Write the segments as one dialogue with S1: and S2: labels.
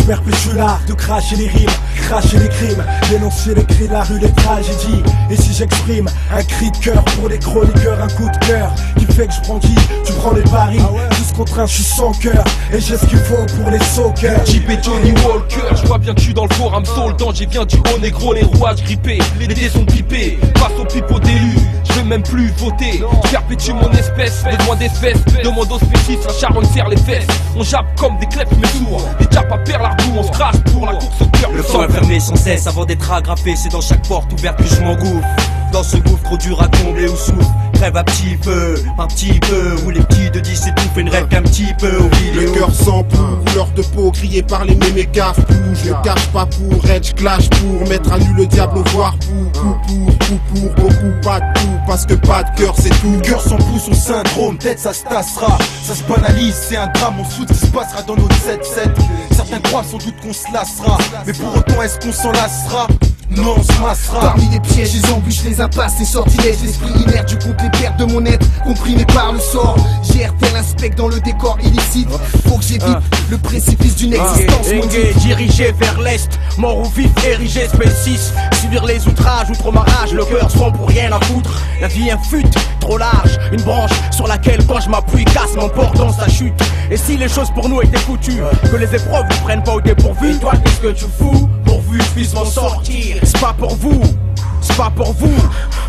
S1: Je perpétue l'art de cracher les rimes, cracher les crimes, dénoncer les cris de la rue, les tragédies. Et si j'exprime un cri de cœur pour les chroniqueurs, un coup de cœur qui fait que je prends qui, tu prends les paris. Juste contre un, je suis sans cœur et j'ai ce qu'il faut pour les sockers.
S2: Jeep et Johnny Walker, je vois bien que je suis dans le forum soul. Danger vient du haut négro, les rouages grippés, les dés sont pipés. Face au pipeau d'élu, je veux même plus voter. Je perpétue mon espèce, besoin d'espèces. Demande aux spécistes, un charron serre les fesses. On jappe comme des clefs mais sourds, des jappes à perlardou, on se crache pour la course au cœur.
S3: Le sang fermé sans cesse avant d'être agrafé, c'est dans chaque porte ouverte que je m'engouffre. Dans ce gouffre trop dur à combler ou souffre, crève à petit peu, par petit peu. Où les petits de 10 étouffent une rêve qu'un petit peu.
S4: Le cœur sans poux, couleur de peau, grillé par les mémés caf. Je ne cache pas pour être, je clash pour mettre à nu le diable au voir pour beaucoup, pas de tout, parce que pas de cœur c'est tout.
S5: Cœur sans pouls, son syndrome, peut-être ça se tassera. Ça se banalise, c'est un drame, on se fout de ce qui se passera dans notre 7-7. Certains croient sans doute qu'on se lassera, mais pour autant est-ce qu'on s'en lassera? Non, on se massera.
S6: Parmi les pièges, les embûches, les impasses, les sortilèges, l'esprit inerte, je compte les pertes de mon être, comprimé par le sort. J'erre tel un spectre dans le décor illicite. Faut que j'évite le précipice d'une existence maudite.
S7: Dirigé vers l'est, mort ou vif, érigé spécis. Subir les outrages, outre-marage, le cœur sans pour rien à foutre. La vie infute, trop large, une branche sur laquelle quand je m'appuie casse m'emporte dans sa chute. Et si les choses pour nous étaient foutues, que les épreuves ne prennent pas au dépourvu, toi qu'est-ce que tu fous? Pourvu je puisse m'en sortir. C'est pas pour vous, c'est pas pour vous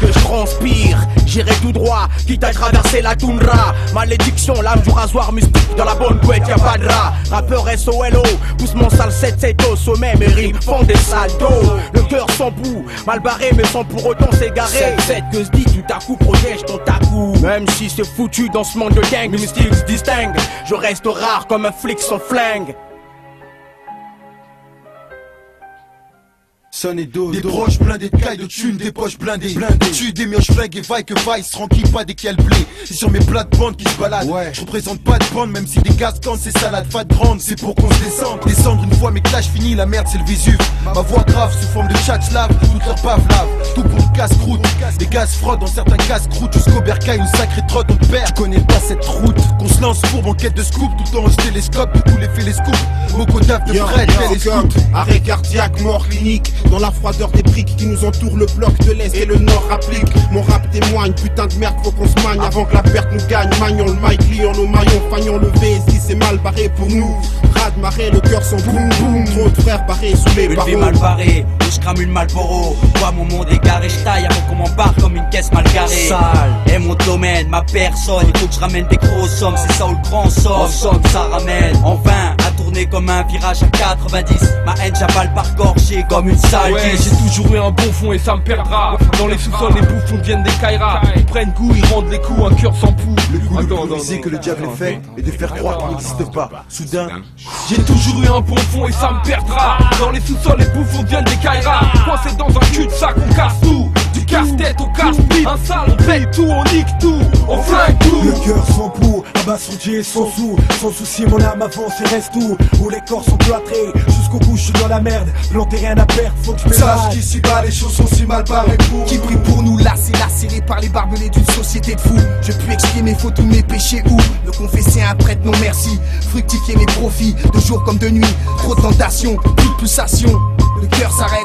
S7: que je transpire. J'irai tout droit, quitte à traverser la toundra. Malédiction, l'âme du rasoir mystique. Dans la bonne couette y'a pas de rat. Rappeur SOLO, pousse mon sale 7-7 au sommet. Mes rimes font des saltos. Le cœur sans bout, mal barré mais sans pour autant s'égarer. 7 que se dit, tu t'accou, protège ton tacou. Même si c'est foutu dans ce monde de gang, le mystique se distingue. Je reste rare comme un flic sans flingue.
S5: Des broches blindées de cailles de thunes, des poches blindées. Tu des mioches flingues et vaille que vaille, se tranquille pas dès qu'il y a le blé. C'est sur mes plates-bandes qui se baladent. Je représente pas de bande, même si des gaz quand c'est salade fat grande. C'est pour qu'on se descende. Descendre une fois, mais clash fini, la merde c'est le Vésuve. Ma voix grave sous forme de chat slave, toute leur bave lave. Tout pour le casse-croûte. Des gaz froides dans certains casse-croûtes. Jusqu'au bercail, une sacrée trotte, on perd. Tu connais pas cette route. Qu'on se lance pour en quête de scoop, tout en je télescope, de tous les faits les scoops. Moco d'af de près, télescope.
S4: Arrêt cardiaque, mort clinique. Dans la froideur des briques qui nous entourent, le bloc de l'Est et le Nord applique. Mon rap témoigne, putain de merde, faut qu'on se magne avant que la perte nous gagne. Magnons le mic, lions nos maillons, fagnons le V. Si c'est mal barré pour nous, ras de marée, le cœur sans boum boum. Trop de frères barrés sous les barreaux.
S3: Une vie mal barrée, où je crame une Malboro. Vois mon monde égaré, je taille avant qu'on m'embarque comme une caisse mal garée. Sale, et mon domaine, ma personne, il faut que je ramène des grosses sommes. C'est ça où le grand sort, en somme ça ramène. En vain, à tourner comme un virage à 90. Ma haine j'avale par gorgée comme une sale.
S2: Ouais, j'ai toujours eu un bon fond et ça me perdra. Dans les sous-sols, les bouffons deviennent des kairas. Ils prennent goût, ils rendent les coups, un cœur sans pouls.
S5: Le coup le plus risé que le diable ait fait et de faire croire qu'il n'existe pas. Soudain,
S2: j'ai toujours eu un bon fond et ça me perdra. Dans les sous-sols, les bouffons deviennent des kairas. Coincés dans un cul-de-sac, on casse tout. Du casse-tête au casse-pipe. Un sale, on paye tout, on nique tout, on flingue tout.
S1: Le cœur sans pouls, abasourdi et sans sous. Sans souci, mon âme avance et reste tout. Où les corps sont plâtrés, jusqu'au bout je suis dans la merde. Planter rien à perdre, faut que je
S5: sache qu'ici bas les choses sont si mal barrées pour
S6: qui prie pour nous lacérés par les barbelés d'une société de fous. Je puis expier mes fautes ou mes péchés ou me confesser à un prêtre, non merci. Fructifier mes profits, de jour comme de nuit. Trop de tentations, plus de pulsations. Le cœur s'arrête.